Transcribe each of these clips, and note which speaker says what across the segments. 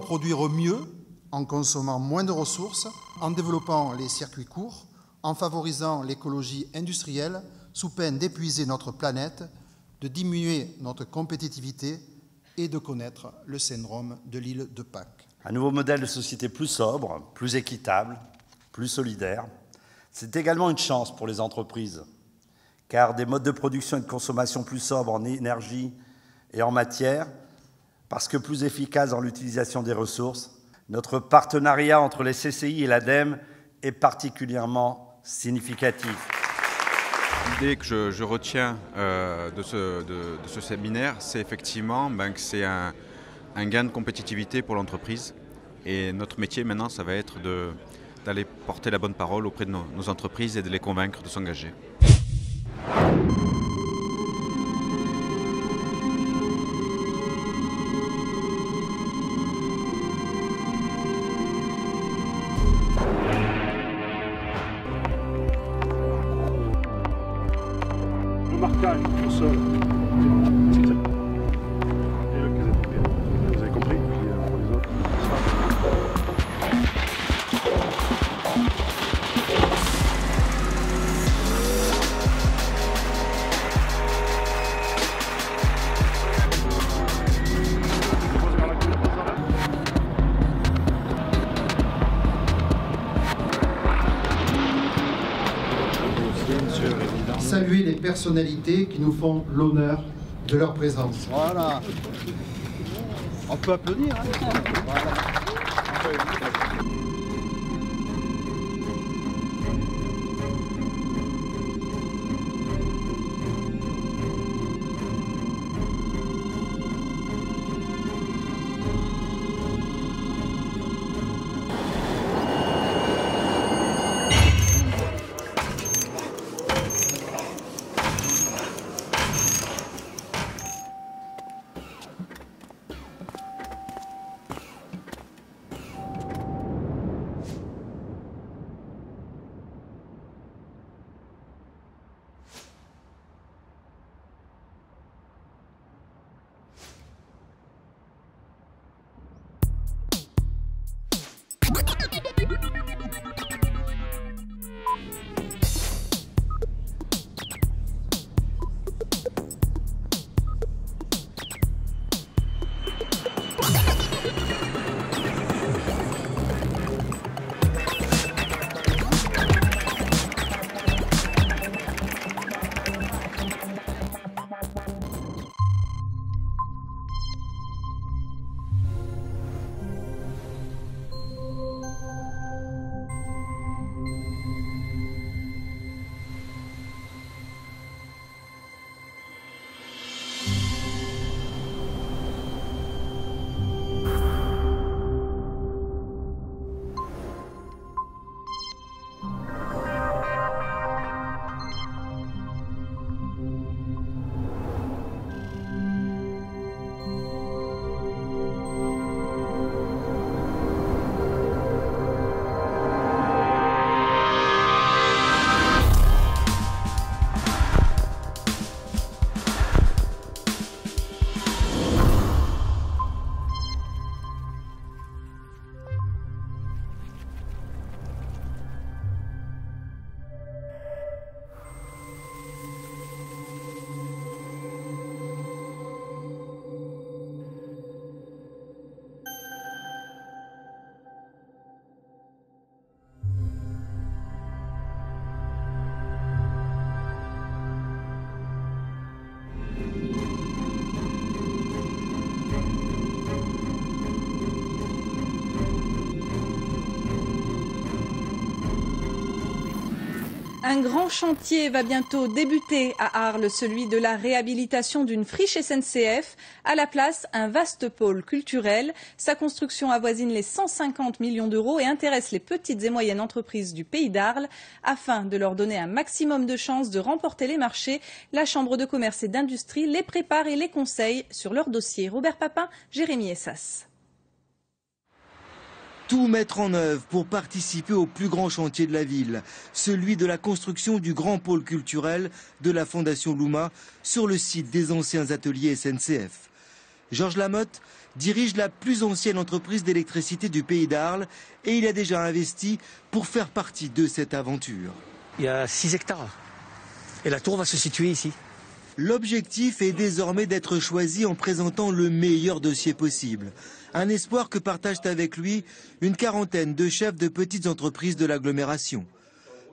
Speaker 1: produire mieux en consommant moins de ressources, en développant les circuits courts, en favorisant l'écologie industrielle, sous peine d'épuiser notre planète, de diminuer notre compétitivité et de connaître le syndrome de l'île de Pâques.
Speaker 2: Un nouveau modèle de société plus sobre, plus équitable, plus solidaire. C'est également une chance pour les entreprises, car des modes de production et de consommation plus sobres en énergie et en matière, parce que plus efficaces dans l'utilisation des ressources, notre partenariat entre les CCI et l'ADEME est particulièrement significatif.
Speaker 3: L'idée que je retiens de ce séminaire, c'est effectivement que c'est un gain de compétitivité pour l'entreprise. Et notre métier maintenant, ça va être d'aller porter la bonne parole auprès de nos entreprises et de les convaincre de s'engager.
Speaker 4: Le marquage au sol. Et le caset de pierre. Vous avez compris? Puis pour les autres.
Speaker 1: Saluer les personnalités qui nous font l'honneur de leur présence.
Speaker 5: Voilà. On peut applaudir. Hein. Voilà.
Speaker 6: Un grand chantier va bientôt débuter à Arles, celui de la réhabilitation d'une friche SNCF. À la place, un vaste pôle culturel. Sa construction avoisine les 150 millions d'euros et intéresse les petites et moyennes entreprises du pays d'Arles. Afin de leur donner un maximum de chances de remporter les marchés, la Chambre de commerce et d'industrie les prépare et les conseille sur leur dossier. Robert Papin, Jérémy Essas.
Speaker 7: Tout mettre en œuvre pour participer au plus grand chantier de la ville, celui de la construction du grand pôle culturel de la Fondation Louma sur le site des anciens ateliers SNCF. Georges Lamotte dirige la plus ancienne entreprise d'électricité du pays d'Arles et il a déjà investi pour faire partie de cette aventure.
Speaker 8: Il y a 6 hectares et la tour va se situer ici.
Speaker 7: L'objectif est désormais d'être choisi en présentant le meilleur dossier possible. Un espoir que partagent avec lui une quarantaine de chefs de petites entreprises de l'agglomération.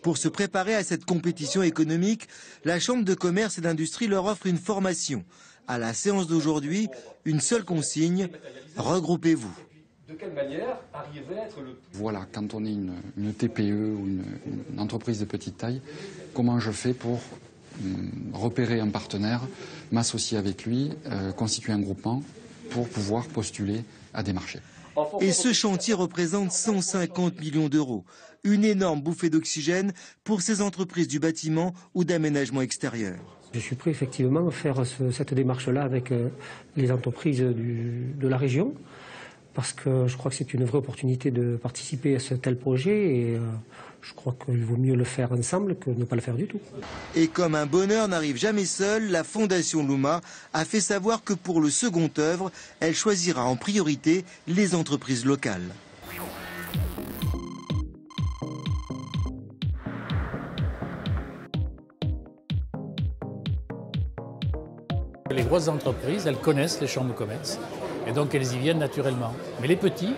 Speaker 7: Pour se préparer à cette compétition économique, la Chambre de commerce et d'industrie leur offre une formation. À la séance d'aujourd'hui, une seule consigne, regroupez-vous.
Speaker 9: De quelle manière arriver à être le plus...
Speaker 10: Voilà, quand on est une TPE ou une entreprise de petite taille, comment je fais pour repérer un partenaire, m'associer avec lui, constituer un groupement pour pouvoir postuler à des marchés.
Speaker 7: Et ce chantier représente 150 millions d'euros. Une énorme bouffée d'oxygène pour ces entreprises du bâtiment ou d'aménagement extérieur.
Speaker 8: Je suis prêt effectivement à faire cette démarche-là avec les entreprises de la région, parce que je crois que c'est une vraie opportunité de participer à ce tel projet et je crois qu'il vaut mieux le faire ensemble que ne pas le faire du tout.
Speaker 7: Et comme un bonheur n'arrive jamais seul, la Fondation Luma a fait savoir que pour le second œuvre, elle choisira en priorité les entreprises locales.
Speaker 11: Les grosses entreprises, elles connaissent les chambres de commerce et donc elles y viennent naturellement. Mais les petits,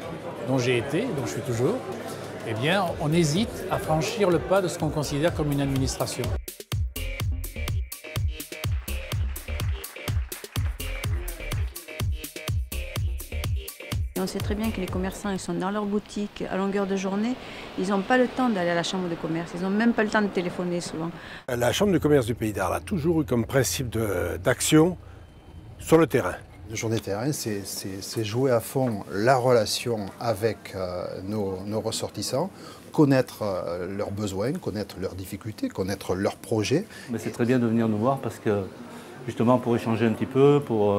Speaker 11: dont j'ai été, dont je suis toujours, eh bien, on hésite à franchir le pas de ce qu'on considère comme une administration.
Speaker 12: On sait très bien que les commerçants ils sont dans leur boutique à longueur de journée. Ils n'ont pas le temps d'aller à la chambre de commerce. Ils n'ont même pas le temps de téléphoner souvent.
Speaker 4: La chambre de commerce du Pays d'Arles a toujours eu comme principe d'action sur le terrain.
Speaker 1: La journée terrain, c'est jouer à fond la relation avec nos ressortissants, connaître leurs besoins, connaître leurs difficultés, connaître leurs projets.
Speaker 13: C'est très bien de venir nous voir parce que justement pour échanger un petit peu, pour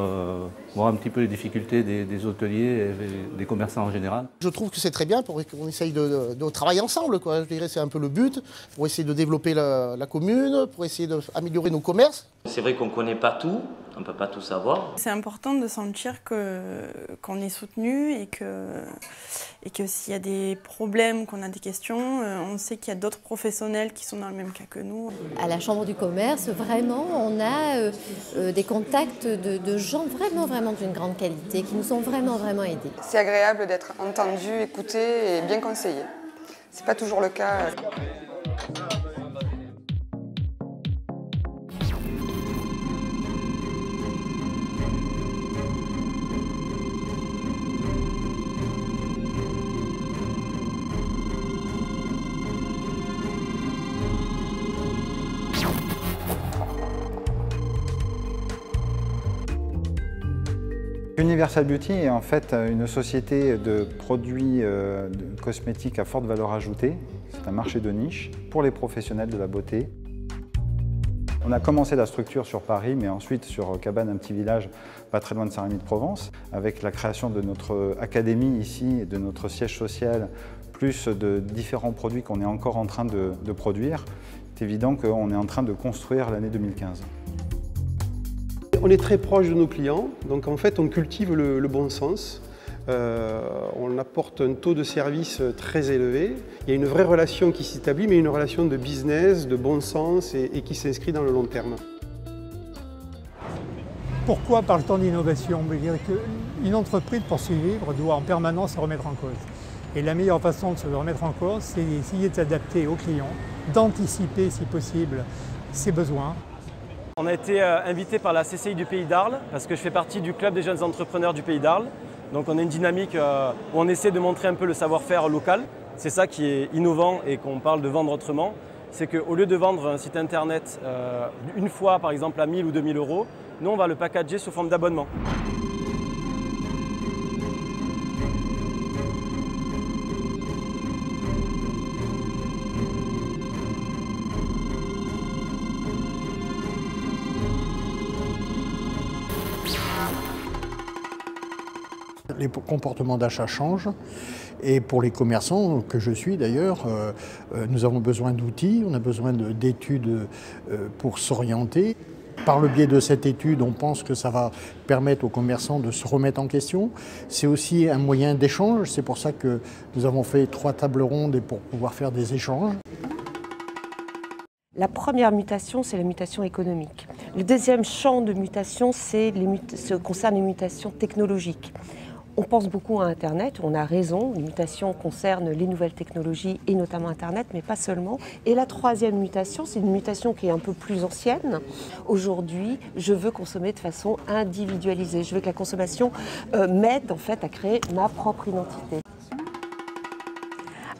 Speaker 13: voir un petit peu les difficultés des hôteliers et des commerçants en général.
Speaker 14: Je trouve que c'est très bien pour qu'on essaye de travailler ensemble, quoi. Je dirais que c'est un peu le but, pour essayer de développer la commune, pour essayer d'améliorer nos commerces.
Speaker 15: C'est vrai qu'on ne connaît pas tout, on ne peut pas tout savoir.
Speaker 16: C'est important de sentir qu'on est soutenu et que s'il y a des problèmes, qu'on a des questions, on sait qu'il y a d'autres professionnels qui sont dans le même cas que nous.
Speaker 17: À la Chambre du commerce, vraiment, on a des contacts de gens vraiment d'une grande qualité, qui nous ont vraiment aidés.
Speaker 18: C'est agréable d'être entendu, écouté et bien conseillé. C'est pas toujours le cas.
Speaker 19: Universal Beauty est en fait une société de produits cosmétiques à forte valeur ajoutée. C'est un marché de niche pour les professionnels de la beauté. On a commencé la structure sur Paris, mais ensuite sur Cabannes, un petit village pas très loin de Saint-Rémy-de-Provence, avec la création de notre académie ici et de notre siège social, plus de différents produits qu'on est encore en train de produire. C'est évident qu'on est en train de construire l'année 2015.
Speaker 20: On est très proche de nos clients, donc en fait on cultive le bon sens. On apporte un taux de service très élevé. Il y a une vraie relation qui s'établit, mais une relation de business, de bon sens et qui s'inscrit dans le long terme.
Speaker 21: Pourquoi parle-t-on d'innovation? Je dirais qu'une entreprise, pour survivre, doit en permanence se remettre en cause. Et la meilleure façon de se remettre en cause, c'est d'essayer de s'adapter aux clients, d'anticiper, si possible, ses besoins.
Speaker 22: On a été invité par la CCI du Pays d'Arles, parce que je fais partie du club des jeunes entrepreneurs du Pays d'Arles. Donc on a une dynamique où on essaie de montrer un peu le savoir-faire local. C'est ça qui est innovant et qu'on parle de vendre autrement. C'est qu'au lieu de vendre un site internet une fois par exemple à 1000 ou 2000 euros, nous on va le packager sous forme d'abonnement.
Speaker 5: Les comportements d'achat changent et pour les commerçants, que je suis d'ailleurs, nous avons besoin d'outils, on a besoin d'études pour s'orienter. Par le biais de cette étude, on pense que ça va permettre aux commerçants de se remettre en question. C'est aussi un moyen d'échange, c'est pour ça que nous avons fait 3 tables rondes pour pouvoir faire des échanges.
Speaker 2: La première mutation, c'est la mutation économique. Le deuxième champ de mutation, concerne les mutations technologiques. On pense beaucoup à Internet, on a raison, les mutations concernent les nouvelles technologies et notamment Internet, mais pas seulement. Et la troisième mutation, c'est une mutation qui est un peu plus ancienne. Aujourd'hui, je veux consommer de façon individualisée. Je veux que la consommation m'aide en fait à créer ma propre identité.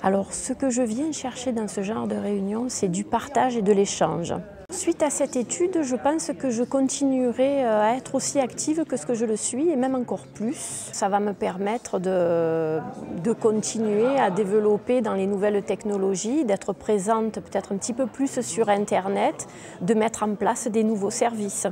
Speaker 3: Alors, ce que je viens chercher dans ce genre de réunion, c'est du partage et de l'échange. Suite à cette étude, je pense que je continuerai à être aussi active que ce que je le suis, et même encore plus. Ça va me permettre de continuer à développer dans les nouvelles technologies, d'être présente peut-être un petit peu plus sur Internet, de mettre en place des nouveaux services.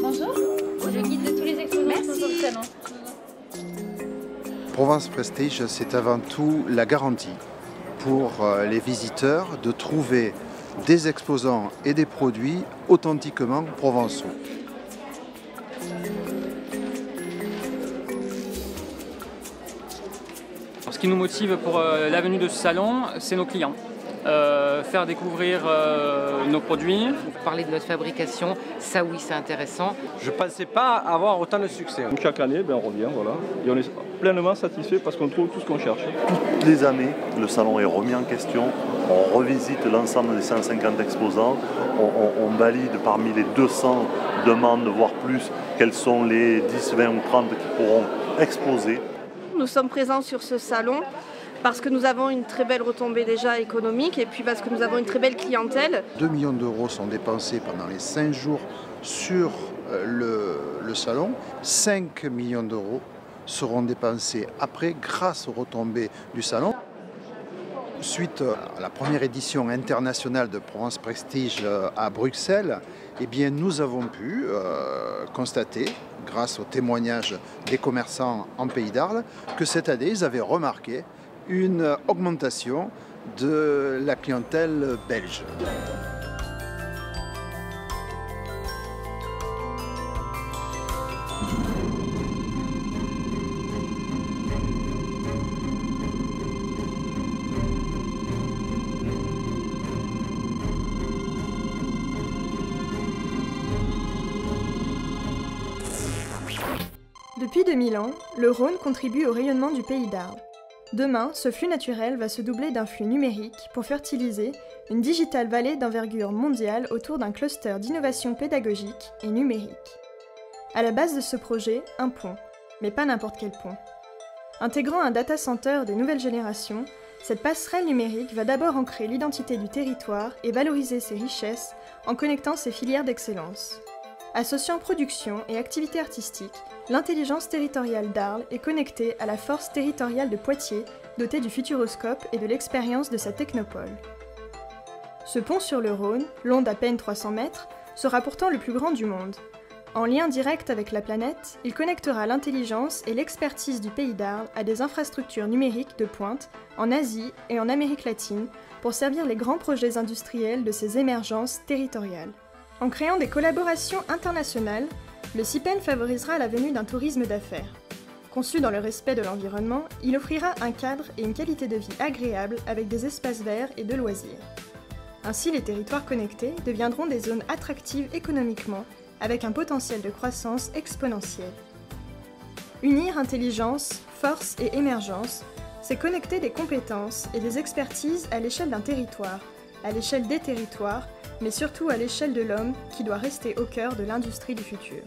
Speaker 23: Bonjour, le guide de tous les exposants. Merci.
Speaker 1: Provence Prestige, c'est avant tout la garantie pour les visiteurs de trouver des exposants et des produits authentiquement provençaux.
Speaker 24: Ce qui nous motive pour la venue de ce salon, c'est nos clients. Faire découvrir nos produits.
Speaker 25: Vous parlez de notre fabrication, ça oui c'est intéressant.
Speaker 26: Je ne pensais pas avoir autant de succès.
Speaker 27: Chaque année, on revient, voilà, et on est pleinement satisfait parce qu'on trouve tout ce qu'on cherche.
Speaker 28: Toutes les années, le salon est remis en question, on revisite l'ensemble des 150 exposants, on valide parmi les 200 demandes, voire plus, quels sont les 10, 20 ou 30 qui pourront exposer.
Speaker 29: Nous sommes présents sur ce salon parce que nous avons une très belle retombée déjà économique et puis parce que nous avons une très belle clientèle.
Speaker 1: 2 millions d'euros sont dépensés pendant les 5 jours sur le salon. 5 millions d'euros seront dépensés après grâce aux retombées du salon. Suite à la première édition internationale de Provence Prestige à Bruxelles, eh bien, nous avons pu constater, grâce aux témoignages des commerçants en Pays d'Arles, que cette année, ils avaient remarqué une augmentation de la clientèle belge.
Speaker 30: Depuis 2000 ans, le Rhône contribue au rayonnement du Pays d'Arles. Demain, ce flux naturel va se doubler d'un flux numérique pour fertiliser une Digital Valley d'envergure mondiale autour d'un cluster d'innovation pédagogique et numérique. À la base de ce projet, un pont, mais pas n'importe quel pont. Intégrant un data center de nouvelle génération, cette passerelle numérique va d'abord ancrer l'identité du territoire et valoriser ses richesses en connectant ses filières d'excellence. Associant production et activité artistique, l'intelligence territoriale d'Arles est connectée à la force territoriale de Poitiers, dotée du futuroscope et de l'expérience de sa technopole. Ce pont sur le Rhône, long d'à peine 300 mètres, sera pourtant le plus grand du monde. En lien direct avec la planète, il connectera l'intelligence et l'expertise du Pays d'Arles à des infrastructures numériques de pointe en Asie et en Amérique latine pour servir les grands projets industriels de ces émergences territoriales. En créant des collaborations internationales, le CIPEN favorisera la venue d'un tourisme d'affaires. Conçu dans le respect de l'environnement, il offrira un cadre et une qualité de vie agréable avec des espaces verts et de loisirs. Ainsi, les territoires connectés deviendront des zones attractives économiquement, avec un potentiel de croissance exponentielle. Unir intelligence, force et émergence, c'est connecter des compétences et des expertises à l'échelle d'un territoire, à l'échelle des territoires, mais surtout à l'échelle de l'homme qui doit rester au cœur de l'industrie du futur.